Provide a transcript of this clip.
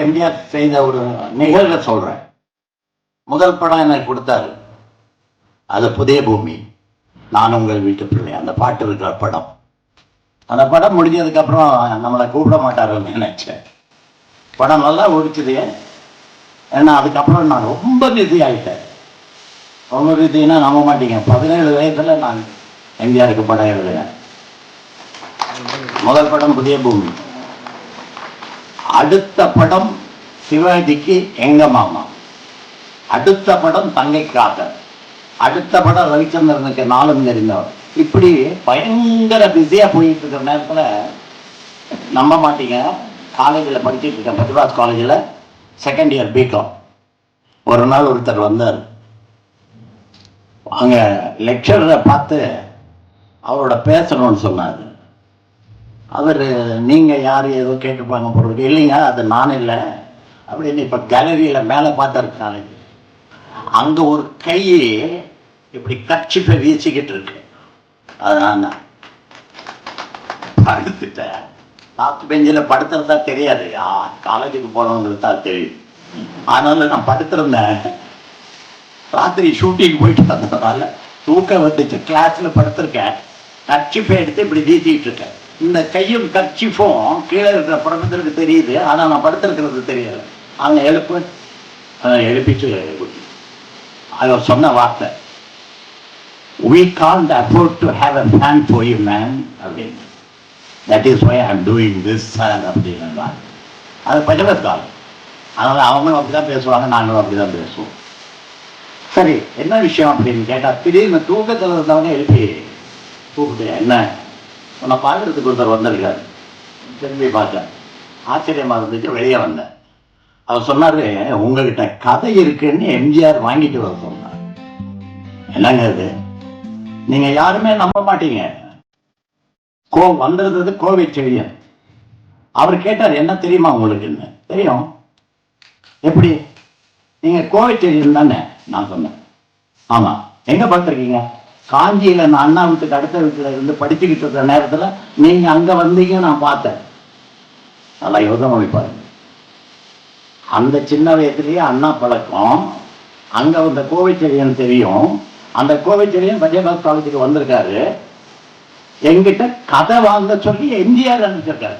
எம்ஜிஆர் செய்த ஒரு நிகழ்வை சொல்றேன். முதல் படம் எனக்கு கொடுத்தாரு, அது புதிய பூமி, நான் உங்கள் வீட்டு பிள்ளை, அந்த பாட்டு இருக்கிற படம். அந்த படம் முடிஞ்சதுக்கு அப்புறம் நம்மளை கூப்பிட மாட்டாருன்னு நினைச்சேன். படம் நல்லா ஓடிச்சுது. ஏன்னா அதுக்கப்புறம் நான் ரொம்ப பிஸி ஆகிட்டேன். ரொம்ப பிஸின்னா நம்ப மாட்டீங்க, 17 வயசுல நான் எம்ஜிஆருக்கு படம் எழுதுறேன். முதல் படம் புதிய பூமி, அடுத்த படம் சிவாஜிக்கு எங்க மாமா, அடுத்த படம் தங்கைக்காக, அடுத்த படம் ரவிச்சந்திரனுக்கு நாளும் தெரிந்தவர். இப்படி பயங்கர பிஸியா போயிட்டு இருக்கிற நேரத்தில் நம்ப மாட்டீங்க, காலேஜில் படிச்சுட்டு இருக்கேன், பத்ராஸ் காலேஜில் செகண்ட் இயர் பிகாம். ஒரு நாள் ஒருத்தர் வந்தார். அங்கே லெக்சரரை பார்த்து அவரோட பேசணும்னு சொன்னார். அவர் நீங்கள் யார் ஏதோ கேட்டுப்பாங்க போடுறது. இல்லைங்க, அது நான் இல்லை அப்படின்னு. இப்போ கேலரியில் மேலே பார்த்தாரு, அங்கே ஒரு கை இப்படி கட்சிப்பை வீசிக்கிட்டு இருக்கு. அதனால படுத்துட்டேன். லாஸ்ட் பெஞ்சில் படுத்துறதா தெரியாது, காலேஜுக்கு போனவங்களுக்கு தான் தெரியும். அதனால நான் படுத்திருந்தேன். ராத்திரி ஷூட்டிங் போயிட்டு வந்ததுனால தூக்கம் வந்துச்சு. கிளாஸில் படுத்திருக்கேன், கட்சிப்பை எடுத்து இப்படி வீசிக்கிட்டு இருக்கேன். இந்த கையும் கட்சிஃபும் கீழே இருக்கிற பிரபந்தருக்கு தெரியுது, ஆனால் நான் படுத்திருக்கிறது தெரியலை. அவங்க எழுப்பிட்டு அவர் சொன்ன வார்த்தை, we can't afford to have a fan for you, man அப்படின்னு. that is why I'm doing this, sir அப்படின்னு. அது பஞ்சபத்காலம். அதனால் அவங்களும் அப்படிதான் பேசுவாங்க, நாங்களும் அப்படிதான் பேசுவோம். சரி, என்ன விஷயம் அப்படின்னு கேட்டால், திடீர்னு தூக்கத்தில் இருந்தவங்க எழுப்பி கூப்பிட்டு, என்ன உன்னை பார்க்கறதுக்கு ஒருத்தர் வந்திருக்காரு. திரும்பி பார்த்தேன், ஆச்சரியமாக இருந்துச்சு. வெளியே வந்தேன். அவர் சொன்னார், உங்ககிட்ட கதை இருக்குன்னு எம்ஜிஆர் வாங்கிட்டு வர சொன்னார். என்னங்க இது, நீங்க யாருமே நம்ப மாட்டீங்க. வந்திருந்தது கோவை செழியன். அவர் கேட்டார், என்ன தெரியுமா உங்களுக்குன்னு. தெரியும். எப்படி, நீங்க கோவை செழியன் தானே? நான் சொன்னேன், ஆமா. எங்க பார்த்துருக்கீங்க? காஞ்சியில நான் அண்ணா வீட்டுக்கு அடுத்த வீட்டுல இருந்து படிச்சுக்கிட்டு இருக்கிற நேரத்துல நீங்க அங்க வந்தீங்க, நான் பார்த்தேன். நல்லா யோசனை வைப்பாரு. அந்த சின்ன வயசுலயே அண்ணா பழக்கம், அங்க வந்த கோவை செழியன் தெரியும். அந்த கோவை செழியன் பஞ்சபாஸ் காலேஜுக்கு வந்திருக்காரு. எங்கிட்ட கதை வாங்க சொல்லி எம்ஜிஆர் அனுப்பிச்சிருக்காரு.